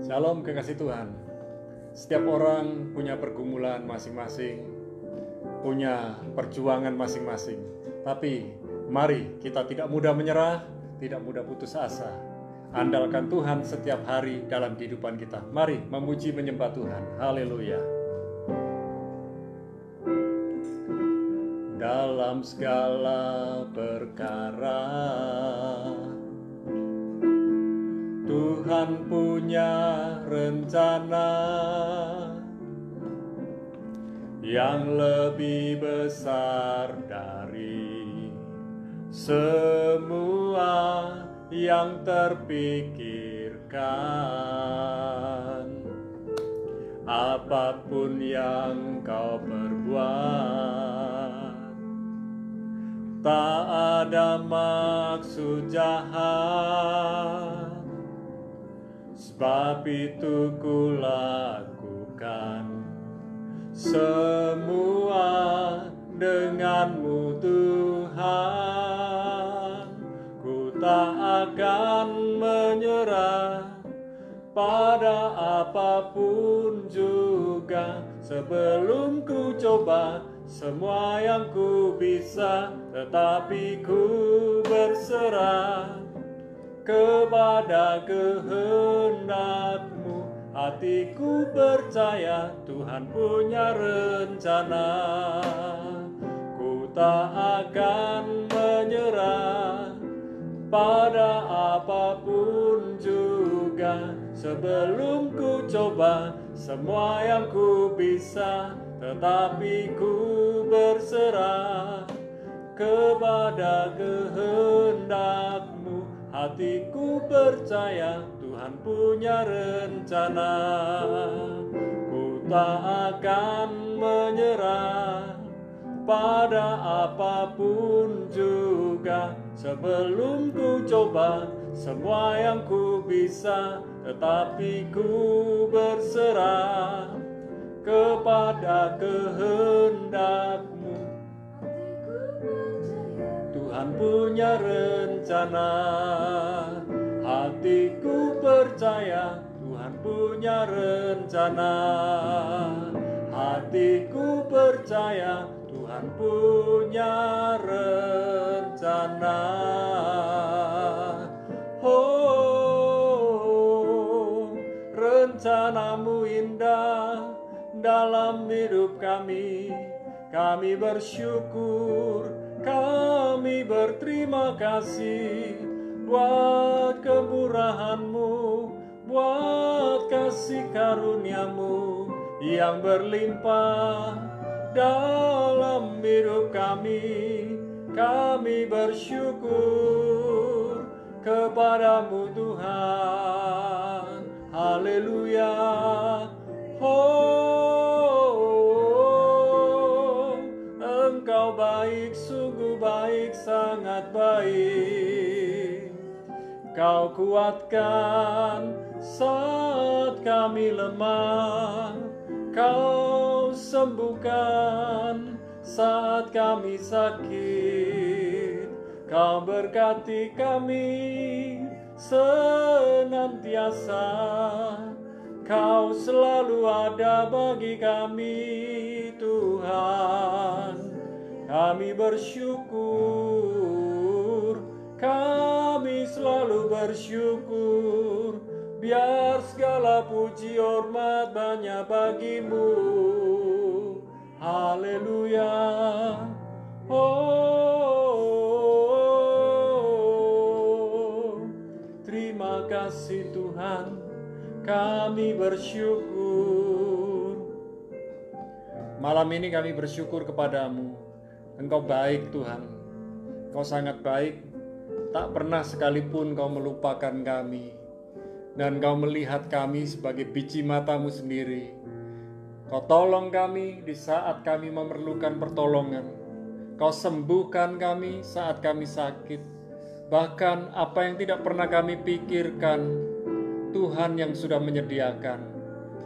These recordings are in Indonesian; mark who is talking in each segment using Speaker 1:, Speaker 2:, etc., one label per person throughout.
Speaker 1: Shalom kekasih Tuhan. Setiap orang punya pergumulan masing-masing, punya perjuangan masing-masing. Tapi mari kita tidak mudah menyerah, tidak mudah putus asa. Andalkan Tuhan setiap hari dalam kehidupan kita. Mari memuji menyembah Tuhan. Haleluya. Dalam segala perkara Tuhan punya rencana yang lebih besar dari semua yang terpikirkan. Apapun yang kau perbuat, tak ada maksud jahat. Sebab itu ku lakukan semua denganmu Tuhan. Ku tak akan menyerah pada apapun juga. Sebelum ku coba semua yang ku bisa, tetapi ku berserah kepada kehendak-Mu. Hatiku percaya Tuhan punya rencana. Ku tak akan menyerah pada apapun juga. Sebelum ku coba semua yang ku bisa, tetapi ku berserah kepada kehendak-Mu. Hatiku percaya Tuhan punya rencana. Ku tak akan menyerah pada apapun juga. Sebelum ku coba semua yang ku bisa, tetapi ku berserah kepada kehendak-Mu. Tuhan punya rencana. Hatiku percaya Tuhan punya rencana. Hatiku percaya Tuhan punya rencana. Oh, rencana-Mu indah dalam hidup kami. Kami bersyukur, kami berterima kasih buat kemurahan-Mu, buat kasih karunia-Mu yang berlimpah dalam hidup kami. Kami bersyukur kepadamu Tuhan. Haleluya. Engkau baik, sungguh baik, sangat baik. Kau kuatkan saat kami lemah. Kau sembuhkan saat kami sakit. Kau berkati kami senantiasa. Kau selalu ada bagi kami Tuhan. Kami bersyukur, kami selalu bersyukur. Biar segala puji hormat banyak bagi-Mu. Haleluya. Oh, terima kasih Tuhan. Kami bersyukur. Malam ini kami bersyukur kepadamu. Engkau baik Tuhan. Kau sangat baik. Tak pernah sekalipun Kau melupakan kami. Dan Kau melihat kami sebagai biji mata-Mu sendiri. Kau tolong kami di saat kami memerlukan pertolongan. Kau sembuhkan kami saat kami sakit. Bahkan apa yang tidak pernah kami pikirkan, Tuhan yang sudah menyediakan.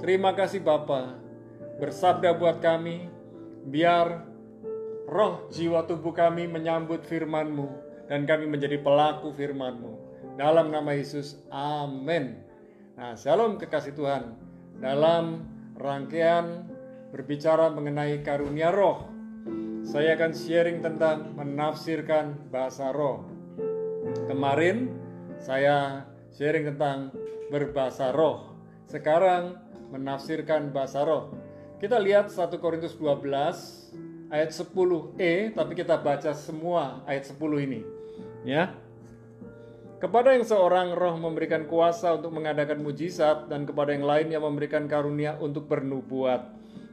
Speaker 1: Terima kasih Bapa. Bersabda buat kami, biar roh jiwa tubuh kami menyambut firman-Mu dan kami menjadi pelaku firman-Mu. Dalam nama Yesus, amin. Nah, shalom kekasih Tuhan. Dalam rangkaian berbicara mengenai karunia roh, saya akan sharing tentang menafsirkan bahasa roh. Kemarin saya sharing tentang berbahasa roh. Sekarang menafsirkan bahasa roh. Kita lihat 1 Korintus 12 ayat 10e, tapi kita baca semua ayat 10 ini. Ya. Kepada yang seorang roh memberikan kuasa untuk mengadakan mujizat, dan kepada yang lain yang memberikan karunia untuk bernubuat,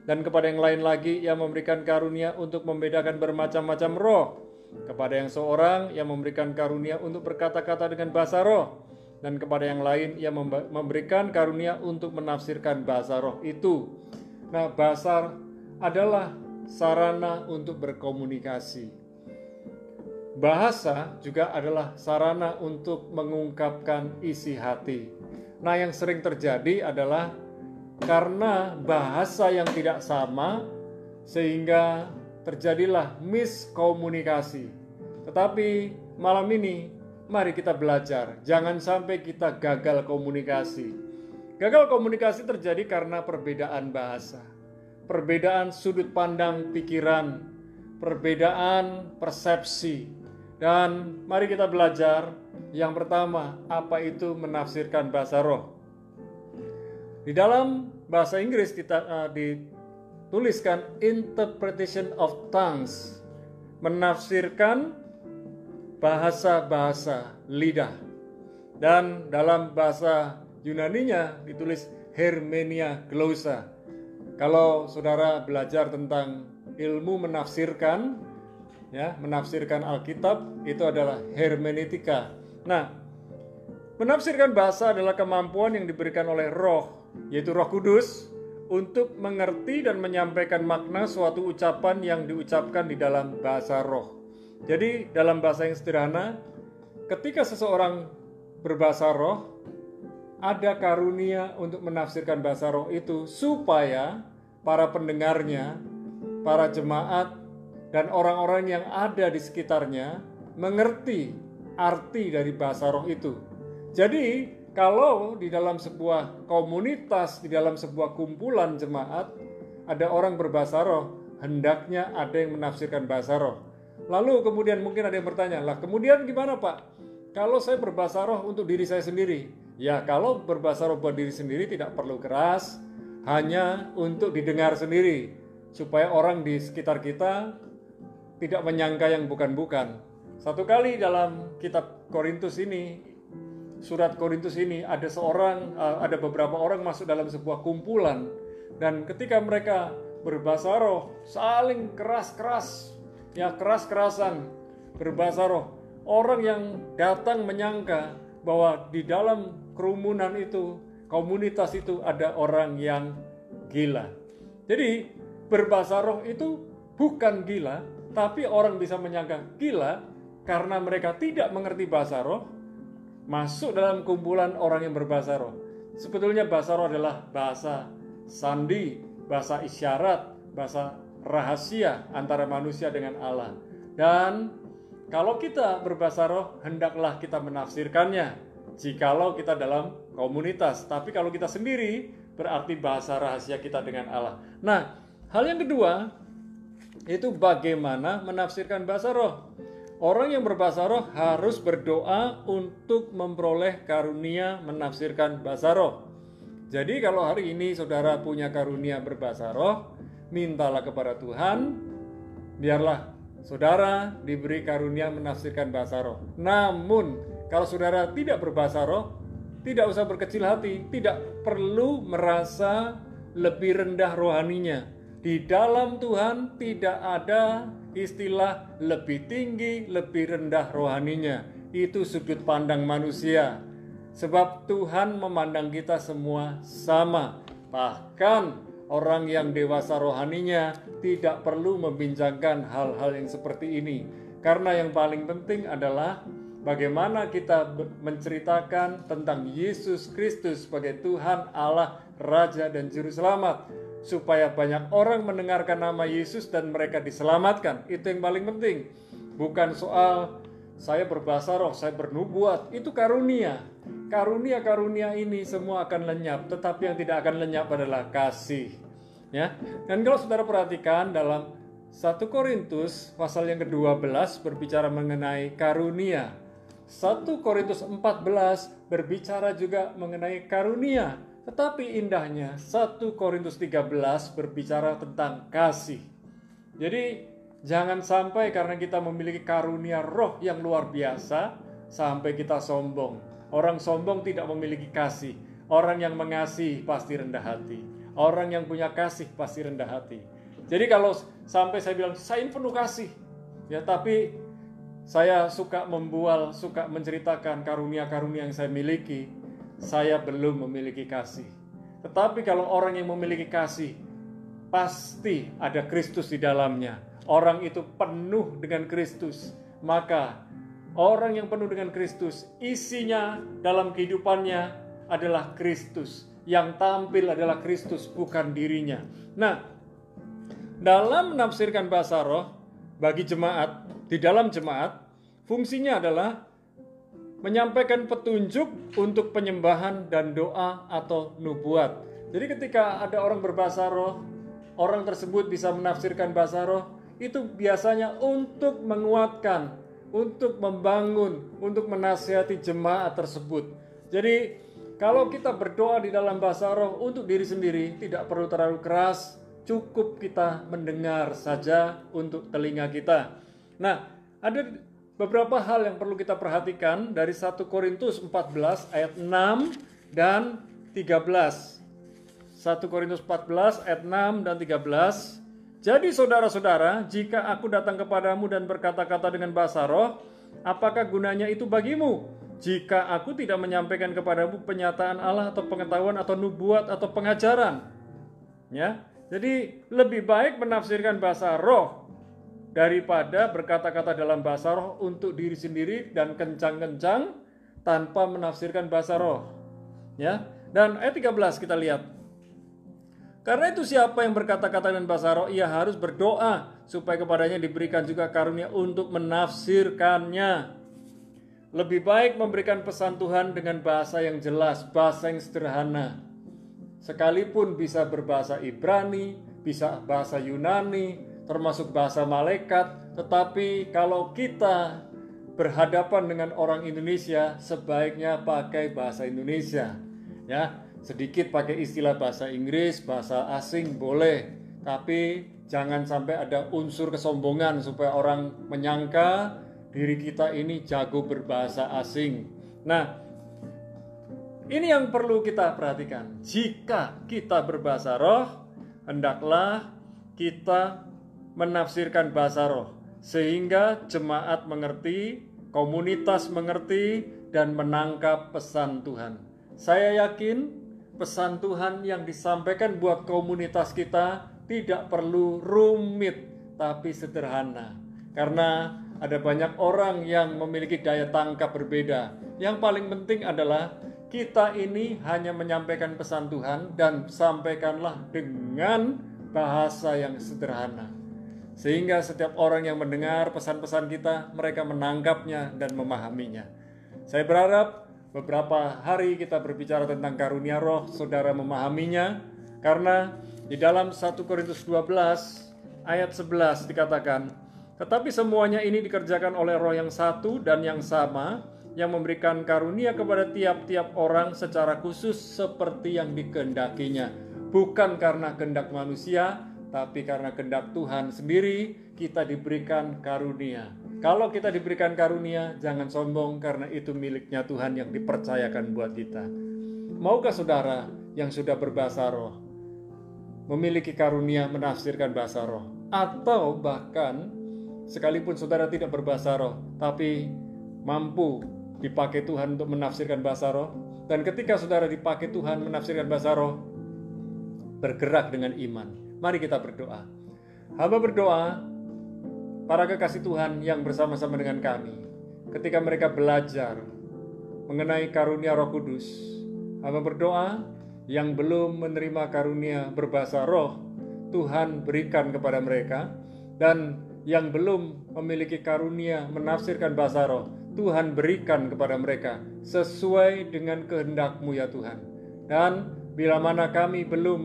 Speaker 1: dan kepada yang lain lagi yang memberikan karunia untuk membedakan bermacam-macam roh. Kepada yang seorang yang memberikan karunia untuk berkata-kata dengan bahasa roh, dan kepada yang lain yang memberikan karunia untuk menafsirkan bahasa roh itu. Nah, bahasa adalah sarana untuk berkomunikasi. Bahasa juga adalah sarana untuk mengungkapkan isi hati. Nah, yang sering terjadi adalah karena bahasa yang tidak sama, sehingga terjadilah miskomunikasi. Tetapi malam ini, mari kita belajar. Jangan sampai kita gagal komunikasi. Gagal komunikasi terjadi karena perbedaan bahasa, perbedaan sudut pandang pikiran, perbedaan persepsi. Dan mari kita belajar. Yang pertama, apa itu menafsirkan bahasa roh? Di dalam bahasa Inggris dituliskan interpretation of tongues, menafsirkan bahasa-bahasa lidah. Dan dalam bahasa Yunaninya ditulis hermenia glossa. Kalau saudara belajar tentang ilmu menafsirkan, ya, menafsirkan Alkitab, itu adalah hermeneutika. Nah, menafsirkan bahasa adalah kemampuan yang diberikan oleh Roh, yaitu Roh Kudus, untuk mengerti dan menyampaikan makna suatu ucapan yang diucapkan di dalam bahasa roh. Jadi, dalam bahasa yang sederhana, ketika seseorang berbahasa roh, ada karunia untuk menafsirkan bahasa roh itu supaya para pendengarnya, para jemaat, dan orang-orang yang ada di sekitarnya mengerti arti dari bahasa roh itu. Jadi, kalau di dalam sebuah komunitas, di dalam sebuah kumpulan jemaat, ada orang berbahasa roh, hendaknya ada yang menafsirkan bahasa roh. Lalu kemudian mungkin ada yang bertanya, lah kemudian gimana Pak? Kalau saya berbahasa roh untuk diri saya sendiri? Ya, kalau berbahasa roh buat diri sendiri tidak perlu keras, hanya untuk didengar sendiri, supaya orang di sekitar kita tidak menyangka yang bukan-bukan. Satu kali dalam kitab Korintus ini, surat Korintus ini, ada beberapa orang masuk dalam sebuah kumpulan, dan ketika mereka berbahasa roh, saling keras-kerasan berbahasa roh. Orang yang datang menyangka bahwa di dalam kerumunan itu, komunitas itu ada orang yang gila. Jadi berbahasa roh itu bukan gila, tapi orang bisa menyangka gila karena mereka tidak mengerti bahasa roh, masuk dalam kumpulan orang yang berbahasa roh. Sebetulnya bahasa roh adalah bahasa sandi, bahasa isyarat, bahasa rahasia antara manusia dengan Allah. Dan kalau kita berbahasa roh, hendaklah kita menafsirkannya jikalau kita dalam komunitas. Tapi kalau kita sendiri, berarti bahasa rahasia kita dengan Allah. Nah, hal yang kedua, itu bagaimana menafsirkan bahasa roh. Orang yang berbahasa roh harus berdoa untuk memperoleh karunia menafsirkan bahasa roh. Jadi kalau hari ini saudara punya karunia berbahasa roh, mintalah kepada Tuhan, biarlah saudara diberi karunia menafsirkan bahasa roh. Namun kalau saudara tidak berbahasa roh, tidak usah berkecil hati, tidak perlu merasa lebih rendah rohaninya. Di dalam Tuhan tidak ada istilah lebih tinggi, lebih rendah rohaninya. Itu sudut pandang manusia. Sebab Tuhan memandang kita semua sama. Bahkan orang yang dewasa rohaninya tidak perlu membincangkan hal-hal yang seperti ini. Karena yang paling penting adalah bagaimana kita menceritakan tentang Yesus Kristus sebagai Tuhan, Allah, Raja, dan Juru Selamat. Supaya banyak orang mendengarkan nama Yesus dan mereka diselamatkan. Itu yang paling penting. Bukan soal saya berbahasa roh, saya bernubuat. Itu karunia. karunia-karunia ini semua akan lenyap, tetapi yang tidak akan lenyap adalah kasih. Ya. Dan kalau saudara perhatikan dalam 1 Korintus pasal yang ke-12 berbicara mengenai karunia. 1 Korintus 14 berbicara juga mengenai karunia. Tetapi indahnya 1 Korintus 13 berbicara tentang kasih. Jadi jangan sampai karena kita memiliki karunia roh yang luar biasa sampai kita sombong. Orang sombong tidak memiliki kasih. Orang yang mengasihi pasti rendah hati. Orang yang punya kasih pasti rendah hati. Jadi kalau sampai saya bilang saya ini penuh kasih, ya, tapi saya suka membual, suka menceritakan karunia-karunia yang saya miliki, saya belum memiliki kasih. Tetapi kalau orang yang memiliki kasih, pasti ada Kristus di dalamnya. Orang itu penuh dengan Kristus. Maka orang yang penuh dengan Kristus, isinya dalam kehidupannya adalah Kristus. Yang tampil adalah Kristus, bukan dirinya. Nah, dalam menafsirkan bahasa roh bagi jemaat, di dalam jemaat, fungsinya adalah menyampaikan petunjuk untuk penyembahan dan doa atau nubuat. Jadi ketika ada orang berbahasa roh, orang tersebut bisa menafsirkan bahasa roh, itu biasanya untuk menguatkan, untuk membangun, untuk menasihati jemaat tersebut. Jadi kalau kita berdoa di dalam bahasa roh untuk diri sendiri, tidak perlu terlalu keras, cukup kita mendengar saja untuk telinga kita. Nah, ada beberapa hal yang perlu kita perhatikan dari 1 Korintus 14 ayat 6 dan 13. 1 Korintus 14 ayat 6 dan 13. Jadi saudara-saudara, jika aku datang kepadamu dan berkata-kata dengan bahasa roh, apakah gunanya itu bagimu? Jika aku tidak menyampaikan kepadamu penyataan Allah atau pengetahuan atau nubuat atau pengajaran. Ya. Jadi lebih baik menafsirkan bahasa roh daripada berkata-kata dalam bahasa roh untuk diri sendiri dan kencang-kencang tanpa menafsirkan bahasa roh. Ya. Dan ayat 13 kita lihat. Karena itu siapa yang berkata-kata dengan bahasa roh, ia harus berdoa supaya kepadanya diberikan juga karunia untuk menafsirkannya. Lebih baik memberikan pesan Tuhan dengan bahasa yang jelas, bahasa yang sederhana. Sekalipun bisa berbahasa Ibrani, bisa bahasa Yunani, termasuk bahasa malaikat, tetapi kalau kita berhadapan dengan orang Indonesia, sebaiknya pakai bahasa Indonesia. Ya, sedikit pakai istilah bahasa Inggris, bahasa asing boleh, tapi jangan sampai ada unsur kesombongan supaya orang menyangka diri kita ini jago berbahasa asing. Nah, ini yang perlu kita perhatikan. Jika kita berbahasa roh, hendaklah kita menafsirkan bahasa roh sehingga jemaat mengerti, komunitas mengerti, dan menangkap pesan Tuhan. Saya yakin pesan Tuhan yang disampaikan buat komunitas kita tidak perlu rumit, tapi sederhana. Karena ada banyak orang yang memiliki daya tangkap berbeda. Yang paling penting adalah kita ini hanya menyampaikan pesan Tuhan dan sampaikanlah dengan bahasa yang sederhana. Sehingga setiap orang yang mendengar pesan-pesan kita, mereka menangkapnya dan memahaminya. Saya berharap beberapa hari kita berbicara tentang karunia roh, saudara memahaminya. Karena di dalam 1 Korintus 12 ayat 11 dikatakan, tetapi semuanya ini dikerjakan oleh roh yang satu dan yang sama, yang memberikan karunia kepada tiap-tiap orang secara khusus seperti yang dikehendakinya. Bukan karena kehendak manusia, tapi karena kehendak Tuhan sendiri kita diberikan karunia. Kalau kita diberikan karunia, jangan sombong karena itu miliknya Tuhan yang dipercayakan buat kita. Maukah saudara yang sudah berbahasa roh memiliki karunia menafsirkan bahasa roh? Atau bahkan sekalipun saudara tidak berbahasa roh, tapi mampu dipakai Tuhan untuk menafsirkan bahasa roh. Dan ketika saudara dipakai Tuhan menafsirkan bahasa roh, bergerak dengan iman. Mari kita berdoa. Hamba berdoa, para kekasih Tuhan yang bersama-sama dengan kami, ketika mereka belajar mengenai karunia Roh Kudus, hamba berdoa yang belum menerima karunia berbahasa roh, Tuhan berikan kepada mereka. Dan yang belum memiliki karunia menafsirkan bahasa roh, Tuhan berikan kepada mereka sesuai dengan kehendak-Mu ya Tuhan. Dan bila mana kami belum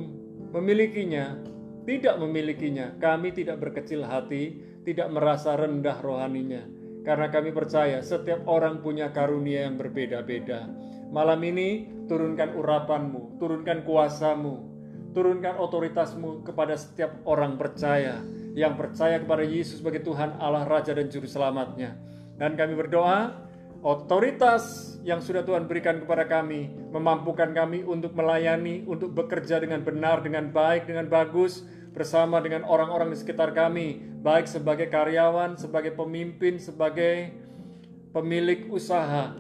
Speaker 1: memilikinya, tidak memilikinya, kami tidak berkecil hati, tidak merasa rendah rohaninya. Karena kami percaya setiap orang punya karunia yang berbeda-beda. Malam ini turunkan urapan-Mu, turunkan kuasa-Mu, turunkan otoritas-Mu kepada setiap orang percaya yang percaya kepada Yesus sebagai Tuhan Allah Raja dan Juru Selamatnya. Dan kami berdoa, otoritas yang sudah Tuhan berikan kepada kami memampukan kami untuk melayani, untuk bekerja dengan benar, dengan baik, dengan bagus bersama dengan orang-orang di sekitar kami, baik sebagai karyawan, sebagai pemimpin, sebagai pemilik usaha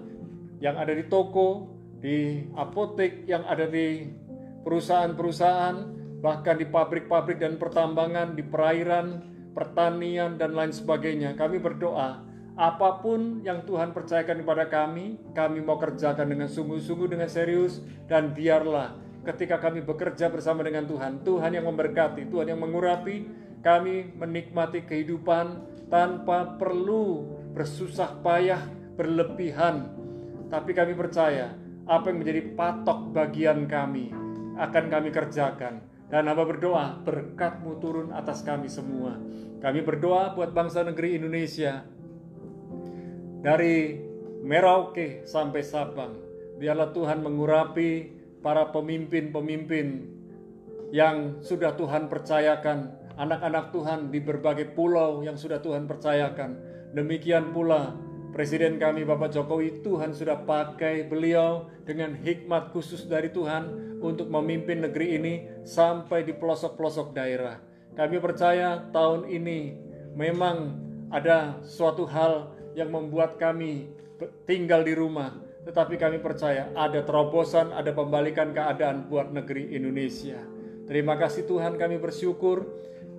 Speaker 1: yang ada di toko, di apotek, yang ada di perusahaan-perusahaan, bahkan di pabrik-pabrik dan pertambangan, di perairan, pertanian, dan lain sebagainya. Kami berdoa, apapun yang Tuhan percayakan kepada kami mau kerjakan dengan sungguh-sungguh, dengan serius, dan biarlah ketika kami bekerja bersama dengan Tuhan, Tuhan yang memberkati, Tuhan yang mengurapi, kami menikmati kehidupan tanpa perlu bersusah payah berlebihan. Tapi kami percaya apa yang menjadi patok bagian kami akan kami kerjakan. Dan hamba berdoa, berkat-Mu turun atas kami semua. Kami berdoa buat bangsa negeri Indonesia, dari Merauke sampai Sabang. Biarlah Tuhan mengurapi para pemimpin-pemimpin yang sudah Tuhan percayakan, anak-anak Tuhan di berbagai pulau yang sudah Tuhan percayakan. Demikian pula Presiden kami Bapak Jokowi, Tuhan sudah pakai beliau dengan hikmat khusus dari Tuhan untuk memimpin negeri ini sampai di pelosok-pelosok daerah. Kami percaya tahun ini memang ada suatu hal yang membuat kami tinggal di rumah, tetapi kami percaya ada terobosan, ada pembalikan keadaan buat negeri Indonesia. Terima kasih Tuhan, kami bersyukur.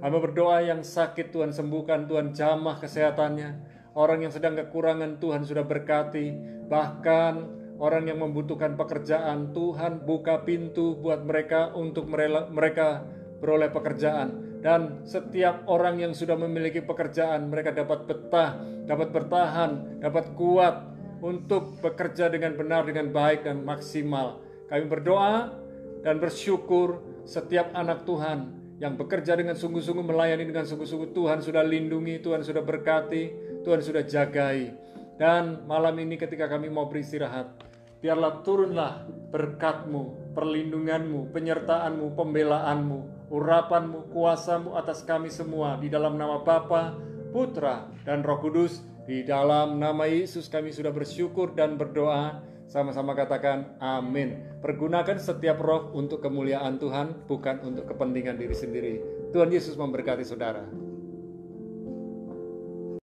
Speaker 1: Hamba berdoa yang sakit Tuhan sembuhkan, Tuhan jamah kesehatannya. Orang yang sedang kekurangan Tuhan sudah berkati. Bahkan orang yang membutuhkan pekerjaan, Tuhan buka pintu buat mereka untuk mereka beroleh pekerjaan. Dan setiap orang yang sudah memiliki pekerjaan, mereka dapat betah, dapat bertahan, dapat kuat untuk bekerja dengan benar, dengan baik dan maksimal. Kami berdoa dan bersyukur setiap anak Tuhan yang bekerja dengan sungguh-sungguh, melayani dengan sungguh-sungguh, Tuhan sudah lindungi, Tuhan sudah berkati, Tuhan sudah jagai. Dan malam ini ketika kami mau beristirahat, biarlah turunlah berkat-Mu, perlindungan-Mu, penyertaan-Mu, pembelaan-Mu, urapan-Mu, kuasa-Mu atas kami semua. Di dalam nama Bapa, Putra, dan Roh Kudus, di dalam nama Yesus kami sudah bersyukur dan berdoa. Sama-sama katakan amin. Pergunakan setiap roh untuk kemuliaan Tuhan, bukan untuk kepentingan diri sendiri. Tuhan Yesus memberkati saudara.